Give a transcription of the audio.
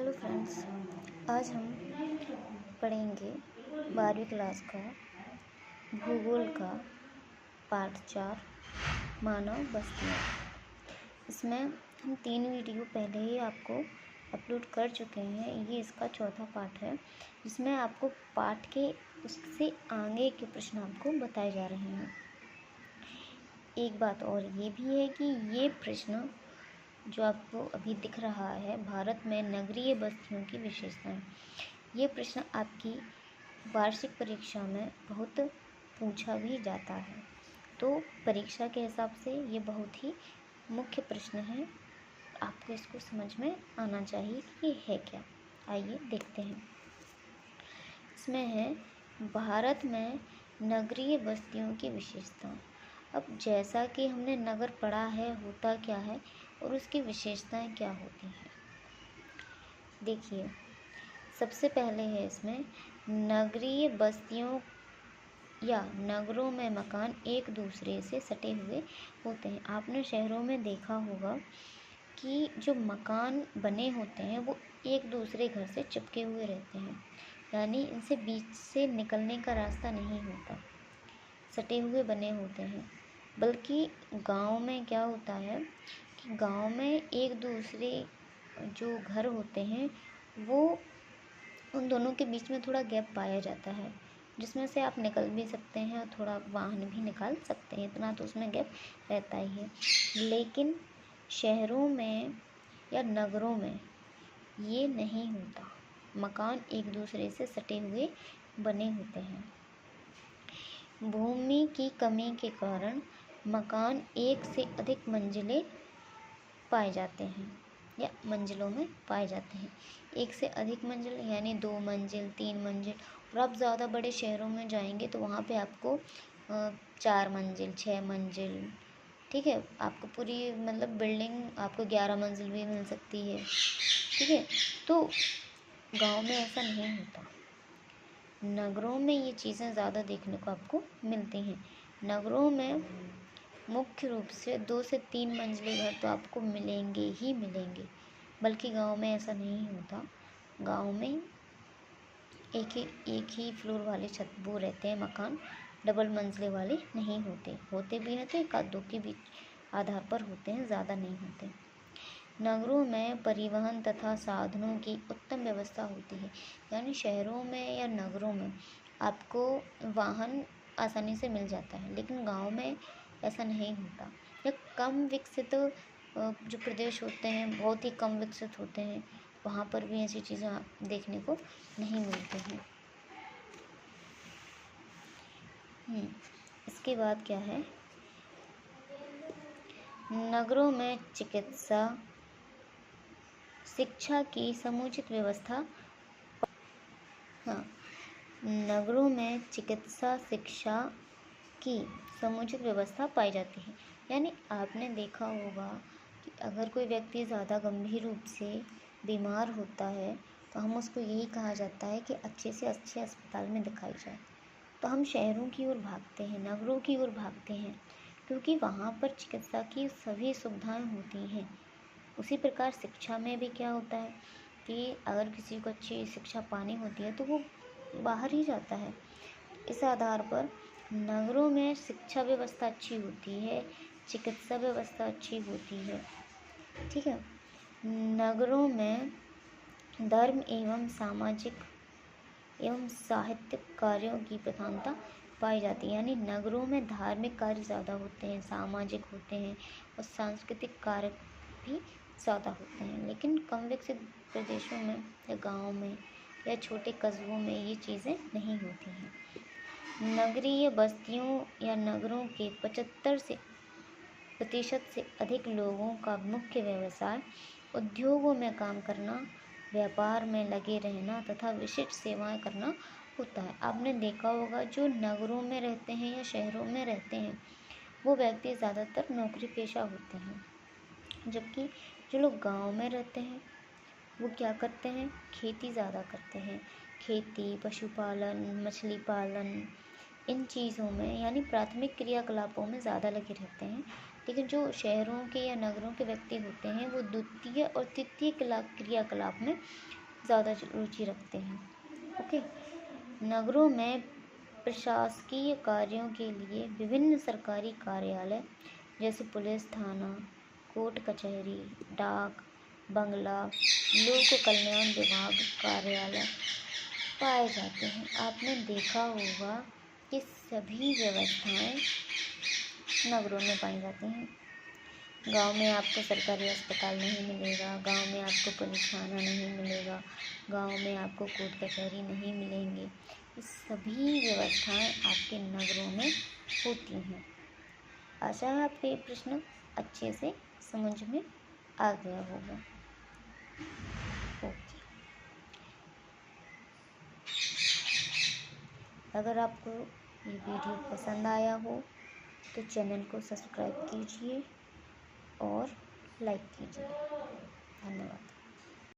Hello friends, आज हम पढ़ेंगे 12वीं क्लास का भूगोल का पार्ट 4 मानव बस्तियाँ। इसमें हम 3 वीडियो पहले ही आपको अपलोड कर चुके हैं। ये इसका चौथा पार्ट है, जिसमें आपको पाठ के उससे आगे के प्रश्न आपको बताए जा रहे हैं। एक बात और ये भी है कि ये प्रश्न जो आपको अभी दिख रहा है, भारत में नगरीय बस्तियों की विशेषताएं, ये प्रश्न आपकी वार्षिक परीक्षा में बहुत पूछा भी जाता है। तो परीक्षा के हिसाब से ये बहुत ही मुख्य प्रश्न है। आपको इसको समझ में आना चाहिए कि ये है क्या। आइए देखते हैं। इसमें है भारत में नगरीय बस्तियों की विशेषताएं। अब जैसा कि हमने नगर पढ़ा है, होता क्या है और उसकी विशेषताएं क्या होती हैं। देखिए, सबसे पहले है इसमें नगरीय बस्तियों या नगरों में मकान एक दूसरे से सटे हुए होते हैं। आपने शहरों में देखा होगा कि जो मकान बने होते हैं वो एक दूसरे घर से चिपके हुए रहते हैं, यानी इनसे बीच से निकलने का रास्ता नहीं होता, सटे हुए बने होते हैं। बल्कि गांव में क्या होता है कि गांव में एक दूसरे जो घर होते हैं वो उन दोनों के बीच में थोड़ा गैप पाया जाता है, जिसमें से आप निकल भी सकते हैं और थोड़ा वाहन भी निकाल सकते हैं। इतना तो उसमें गैप रहता ही है। लेकिन शहरों में या नगरों में ये नहीं होता। मकान एक दूसरे से सटे हुए बने होते हैं। भूमि की कमी के कारण मकान एक से अधिक मंजिलें पाए जाते हैं या मंजिलों में पाए जाते हैं। एक से अधिक मंजिल यानी 2 मंजिल, 3 मंजिल। और आप ज़्यादा बड़े शहरों में जाएंगे तो वहाँ पे आपको 4 मंजिल, 6 मंजिल, ठीक है, आपको पूरी मतलब बिल्डिंग आपको 11 मंजिल भी मिल सकती है, ठीक है। तो गांव में ऐसा नहीं होता। नगरों में ये चीज़ें ज़्यादा देखने को आपको मिलती हैं। नगरों में मुख्य रूप से 2 से 3 मंजिले घर तो आपको मिलेंगे ही मिलेंगे, बल्कि गांव में ऐसा नहीं होता। गांव में एक ही फ्लोर वाले छत वो रहते हैं मकान, डबल मंजिले वाले नहीं होते। होते भी हैं तो एक आध दो के बीच आधार पर होते हैं, ज़्यादा नहीं होते। नगरों में परिवहन तथा साधनों की उत्तम व्यवस्था होती है, यानी शहरों में या नगरों में आपको वाहन आसानी से मिल जाता है, लेकिन गांव में ऐसा नहीं होता। या कम विकसित जो प्रदेश होते हैं, बहुत ही कम विकसित होते हैं, वहाँ पर भी ऐसी चीज़ें देखने को नहीं मिलती हैं। इसके बाद क्या है, नगरों में चिकित्सा शिक्षा की समुचित व्यवस्था। नगरों में चिकित्सा शिक्षा की समुचित व्यवस्था पाई जाती है। यानी आपने देखा होगा कि अगर कोई व्यक्ति ज़्यादा गंभीर रूप से बीमार होता है तो हम उसको यही कहा जाता है कि अच्छे से अच्छे अस्पताल में दिखाई जाए। तो हम शहरों की ओर भागते हैं, नगरों की ओर भागते हैं, क्योंकि वहाँ पर चिकित्सा की सभी सुविधाएं होती हैं। उसी प्रकार शिक्षा में भी क्या होता है कि अगर किसी को अच्छी शिक्षा पानी होती है तो वो बाहर ही जाता है। इस आधार पर नगरों में शिक्षा व्यवस्था अच्छी होती है, चिकित्सा व्यवस्था अच्छी होती है, ठीक है। नगरों में धर्म एवं सामाजिक एवं साहित्यिक कार्यों की प्रधानता पाई जाती है। यानी नगरों में धार्मिक कार्य ज़्यादा होते हैं, सामाजिक होते हैं और सांस्कृतिक कार्य भी ज़्यादा होते हैं। लेकिन कम विकसित प्रदेशों में या गाँव में या छोटे कस्बों में ये चीज़ें नहीं होती हैं। नगरीय बस्तियों या नगरों के 75% से अधिक लोगों का मुख्य व्यवसाय उद्योगों में काम करना, व्यापार में लगे रहना तथा विशिष्ट सेवाएं करना होता है। आपने देखा होगा जो नगरों में रहते हैं या शहरों में रहते हैं वो व्यक्ति ज़्यादातर नौकरी पेशा होते हैं, जबकि जो लोग गांव में रहते हैं वो क्या करते हैं, खेती ज़्यादा करते हैं। खेती, पशुपालन, मछली पालन, इन चीज़ों में यानी प्राथमिक क्रियाकलापों में ज़्यादा लगे रहते हैं। लेकिन जो शहरों के या नगरों के व्यक्ति होते हैं वो द्वितीय और तृतीय क्रियाकलाप में ज़्यादा रुचि रखते हैं। ओके। नगरों में प्रशासकीय कार्यों के लिए विभिन्न सरकारी कार्यालय जैसे पुलिस थाना, कोर्ट कचहरी, डाक बंगला, लोक कल्याण विभाग कार्यालय पाए जाते हैं। आपने देखा होगा कि सभी व्यवस्थाएं नगरों में पाई जाती हैं। गांव में आपको सरकारी अस्पताल नहीं मिलेगा, गांव में आपको पुलिस थाना नहीं मिलेगा, गांव में आपको कोर्ट कचहरी नहीं मिलेंगे। ये सभी व्यवस्थाएं आपके नगरों में होती हैं। आशा है आपको ये प्रश्न अच्छे से समझ में आ गया होगा। ओके। अगर आपको ये वीडियो पसंद आया हो तो चैनल को सब्सक्राइब कीजिए और लाइक कीजिए। धन्यवाद।